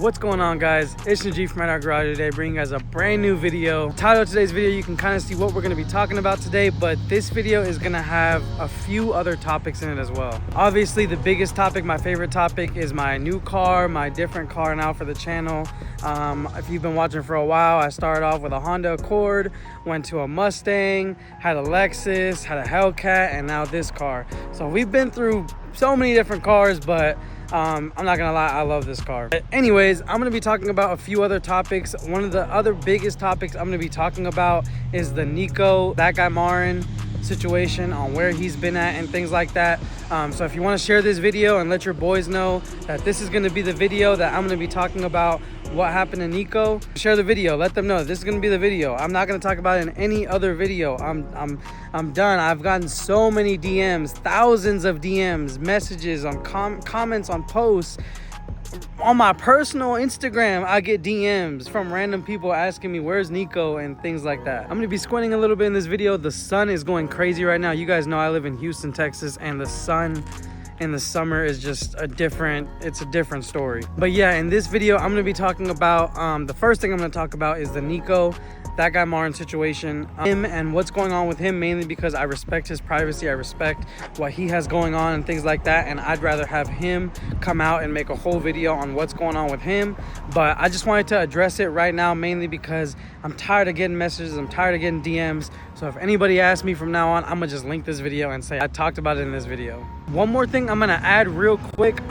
What's going on, guys? It's G from our garage today, bringing you guys a brand new video. Title of today's video, you can kind of see what we're going to be talking about today, but this video is going to have a few other topics in it as well. Obviously, the biggest topic, my favorite topic, is my new car, my different car now for the channel. If you've been watching for a while, I started off with a Honda Accord, went to a Mustang, had a Lexus, had a Hellcat, and now this car. So we've been through so many different cars, but I'm not gonna lie, I love this car. But anyways, I'm gonna be talking about a few other topics. One of the other biggest topics I'm gonna be talking about is the Nico, Thatguymarin situation, on where he's been at and things like that. So if you want to share this video and let your boys know that this is going to be the video that I'm going to be talking about what happened to Nico, share the video, let them know this is going to be the video. I'm not going to talk about it in any other video. I'm done. I've gotten so many DMs, thousands of DMs, messages on comments on posts. On my personal Instagram, I get DMs from random people asking me where's Nico and things like that. I'm gonna be squinting a little bit in this video. The sun is going crazy right now. You guys know I live in Houston, Texas, and the sun in the summer is just it's a different story. But yeah, in this video, I'm gonna be talking about, the first thing I'm gonna talk about is the Nico, Thatguymarin situation, him and what's going on with him, mainly because I respect his privacy, I respect what he has going on and things like that, and I'd rather have him come out and make a whole video on what's going on with him. But I just wanted to address it right now, mainly because I'm tired of getting messages, I'm tired of getting DMs. So if anybody asks me from now on, I'm gonna just link this video and say I talked about it in this video. One more thing I'm gonna add real quick,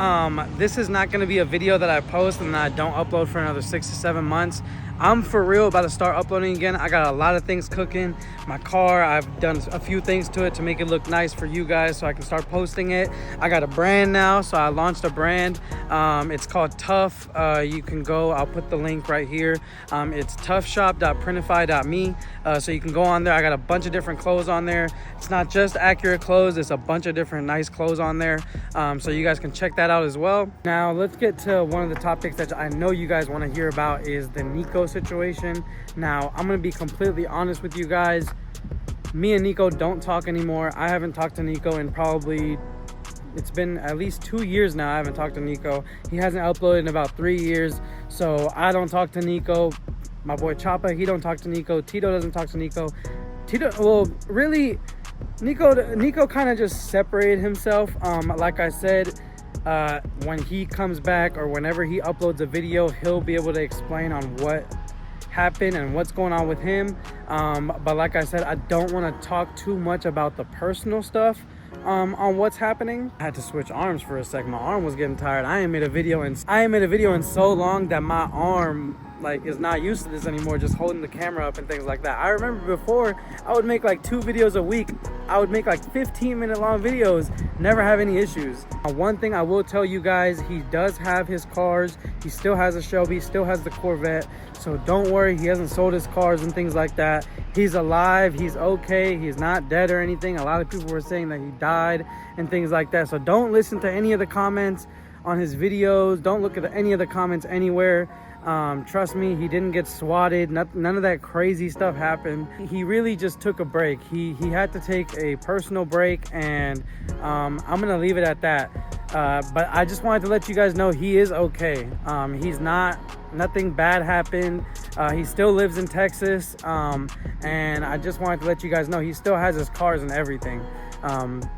this is not gonna be a video that I post and I don't upload for another 6 to 7 months. I'm for real about to start uploading again. I got a lot of things cooking. My car, I've done a few things to it to make it look nice for you guys so I can start posting it. I got a brand now, so I launched a brand. It's called Tough. You can go, I'll put the link right here. It's toughshop.printify.me. So you can go on there. I got a bunch of different clothes on there. It's not just Acura clothes, it's a bunch of different nice clothes on there. So you guys can check that out as well. Now let's get to one of the topics that I know you guys want to hear about, is the Nico situation. Now I'm gonna be completely honest with you guys. Me and Nico don't talk anymore. I haven't talked to Nico in probably, it's been at least 2 years now. I haven't talked to Nico. He hasn't uploaded in about 3 years, so I don't talk to Nico. My boy Choppa, he don't talk to Nico. Tito doesn't talk to Nico. Well, really, Nico kind of just separated himself. Like I said, when he comes back or whenever he uploads a video, he'll be able to explain on what happened and what's going on with him. But like I said, I don't want to talk too much about the personal stuff on what's happening. I had to switch arms for a second. My arm was getting tired. I ain't made a video in so long that my arm is not used to this anymore, just holding the camera up and things like that. I remember before I would make like 2 videos a week. I would make like 15-minute long videos, never have any issues. One thing I will tell you guys, he does have his cars. He still has a Shelby, still has the Corvette, so don't worry, he hasn't sold his cars and things like that. He's alive, he's okay, he's not dead or anything. A lot of people were saying that he died and things like that, so don't listen to any of the comments on his videos. Don't look at any of the comments anywhere. Trust me, he didn't get swatted. None of that crazy stuff happened. He really just took a break. He had to take a personal break, and I'm gonna leave it at that. But I just wanted to let you guys know he is okay. Nothing bad happened. He still lives in Texas, and I just wanted to let you guys know he still has his cars and everything.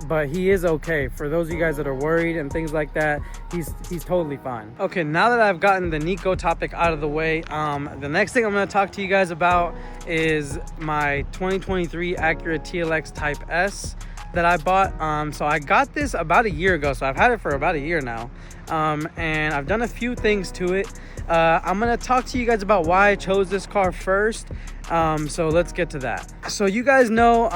But he is okay. For those of you guys that are worried and things like that, he's totally fine. Okay, now that I've gotten the Nico topic out of the way, the next thing I'm going to talk to you guys about is my 2023 Acura TLX Type S that I bought. So I got this about a year ago, so I've had it for about a year now, and I've done a few things to it. I'm gonna talk to you guys about why I chose this car first, so let's get to that. So you guys know,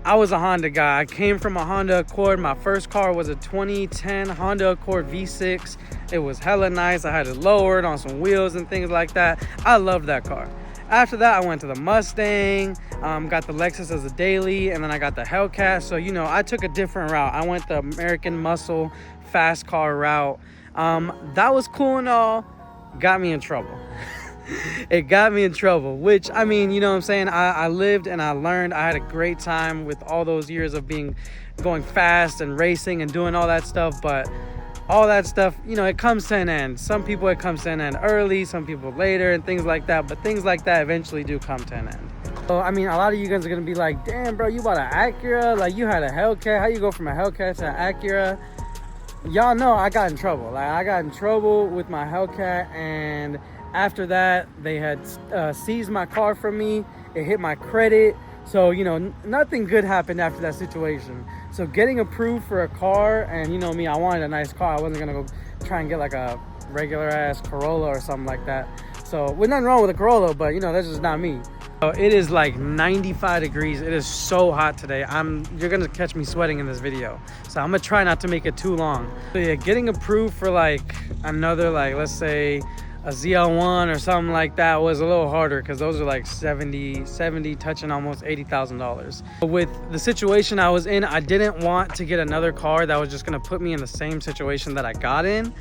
I was a Honda guy. I came from a Honda Accord. My first car was a 2010 Honda Accord V6. It was hella nice. I had it lowered on some wheels and things like that. I loved that car. After that, I went to the Mustang, got the Lexus as a daily, and then I got the Hellcat. So, you know, I took a different route. I went the American muscle, fast car route. That was cool and all. Got me in trouble. It got me in trouble, which, I mean, you know what I'm saying? I lived and I learned. I had a great time with all those years of going fast and racing and doing all that stuff. But all that stuff, you know, it comes to an end. Some people it comes to an end early, some people later, and things like that. But things like that eventually do come to an end. So I mean, a lot of you guys are gonna be like, damn bro, you bought an Acura, like you had a Hellcat, how you go from a Hellcat to an Acura? Y'all know I got in trouble. Like, I got in trouble with my Hellcat, and after that they had seized my car from me. It hit my credit, so you know, nothing good happened after that situation. So getting approved for a car, and you know me, I wanted a nice car. I wasn't gonna go try and get like a regular ass Corolla or something like that. So with nothing wrong with a Corolla, but you know, that's just not me. So it is like 95 degrees. It is so hot today. You're gonna catch me sweating in this video, so I'm gonna try not to make it too long. So yeah, getting approved for like another, like let's say a ZL1 or something like that was a little harder, because those are like 70 touching almost $80,000. With the situation I was in, I didn't want to get another car that was just gonna put me in the same situation that I got in.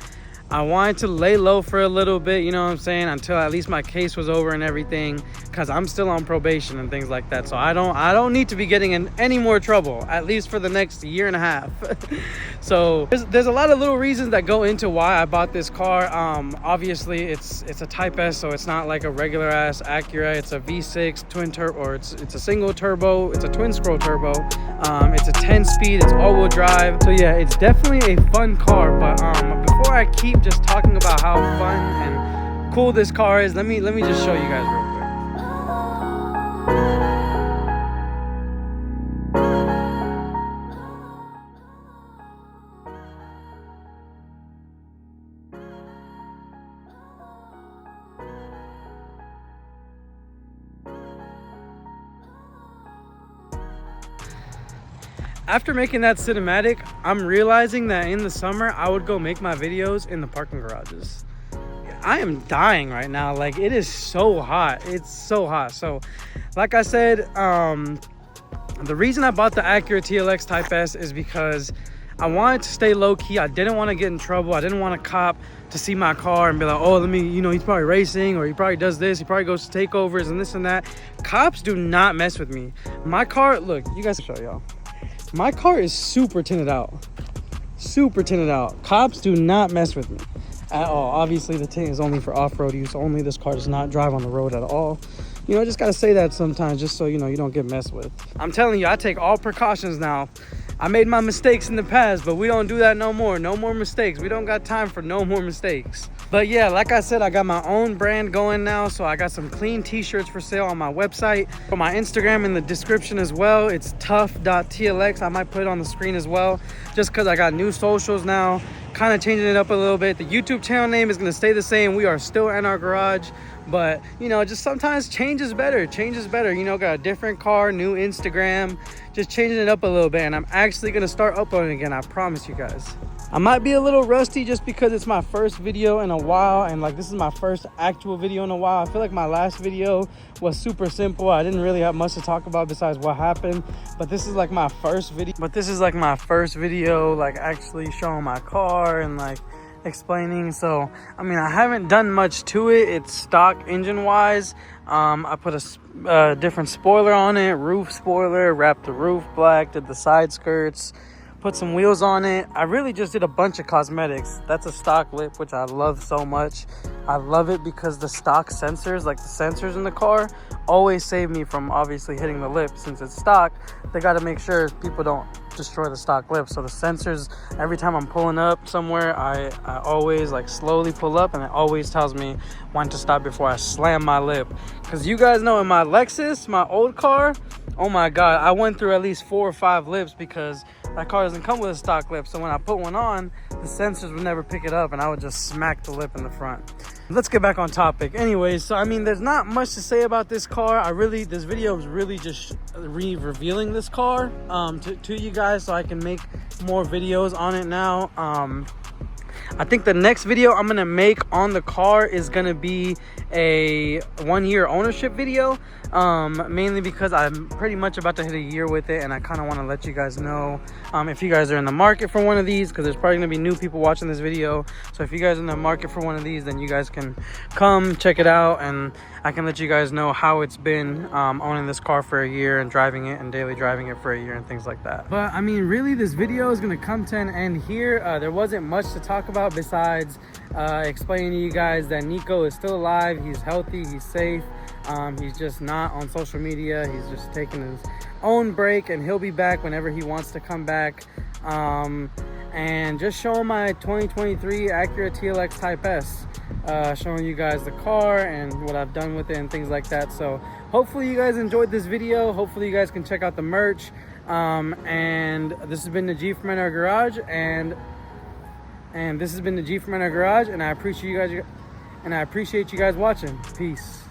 I wanted to lay low for a little bit, you know what I'm saying, until at least my case was over and everything, because I'm still on probation and things like that. So I don't need to be getting in any more trouble, at least for the next year and a half. So there's a lot of little reasons that go into why I bought this car. Obviously it's a Type S, so it's not like a regular ass Acura. It's a V6 twin turbo, or it's a single turbo. It's a twin scroll turbo. It's a 10-speed. It's all-wheel drive. So yeah, it's definitely a fun car. But before I keep just talking about how fun and cool this car is, let me just show you guys real quick. After making that cinematic, I'm realizing that in the summer I would go make my videos in the parking garages. I am dying right now. Like, it is so hot. It's so hot. So like I said, the reason I bought the Acura TLX Type S is because I wanted to stay low-key. I didn't want to get in trouble. I didn't want a cop to see my car and be like, oh, you know, he's probably racing, or he probably does this, he probably goes to takeovers and this and that. Cops do not mess with me. My car, look, you guys, show y'all. My car is super tinted out. Super tinted out. Cops do not mess with me at all. Obviously, the tint is only for off-road use only. This car does not drive on the road at all. You know, I just got to say that sometimes, just so, you know, you don't get messed with. I'm telling you, I take all precautions now. I made my mistakes in the past, but we don't do that no more. No more mistakes. We don't got time for no more mistakes. But yeah, like I said, I got my own brand going now. So I got some clean t-shirts for sale on my website. For my Instagram in the description as well. It's tough.tlx. I might put it on the screen as well, just because I got new socials now. Kind of changing it up a little bit. The YouTube channel name is going to stay the same. We are still in our garage. But, you know, just sometimes change is better. Change is better. You know, got a different car, new Instagram. Just changing it up a little bit. And I'm actually going to start uploading again. I promise you guys. I might be a little rusty just because it's my first video in a while. And, like, this is my first actual video in a while. I feel like my last video was super simple. I didn't really have much to talk about besides what happened. But this is, like, my first video. Like, actually showing my car and, like, explaining. So I mean, I haven't done much to it. It's stock engine wise. I put a different spoiler on it, roof spoiler, wrapped the roof black, did the side skirts, put some wheels on it. I really just did a bunch of cosmetics. That's a stock lip, which I love so much. I love it because the stock sensors, like the sensors in the car, always save me from obviously hitting the lip. Since it's stock, they got to make sure people don't destroy the stock lip. So the sensors, every time I'm pulling up somewhere, I always like slowly pull up, and it always tells me when to stop before I slam my lip. Because you guys know in my Lexus, my old car, oh my god, I went through at least 4 or 5 lips because that car doesn't come with a stock lip. So when I put one on, the sensors would never pick it up, and I would just smack the lip in the front. Let's get back on topic. Anyways, so I mean, there's not much to say about this car. This video is really just revealing this car to you guys, so I can make more videos on it now. I think the next video I'm gonna make on the car is gonna be a 1-year ownership video, mainly because I'm pretty much about to hit a year with it, and I kind of want to let you guys know if you guys are in the market for one of these, because there's probably gonna be new people watching this video. So if you guys are in the market for one of these, then you guys can come check it out, and I can let you guys know how it's been owning this car for a year and driving it and daily driving it for a year and things like that. But I mean, really, this video is gonna come to an end here. There wasn't much to talk about besides explaining to you guys that Nico is still alive. He's healthy, he's safe. He's just not on social media. He's just taking his own break, and he'll be back whenever he wants to come back. And just showing my 2023 Acura TLX Type S, showing you guys the car and what I've done with it and things like that. So hopefully you guys enjoyed this video. Hopefully you guys can check out the merch. And this has been the G from NR Garage, and this has been the G from NR Garage, and I appreciate you guys watching. Peace.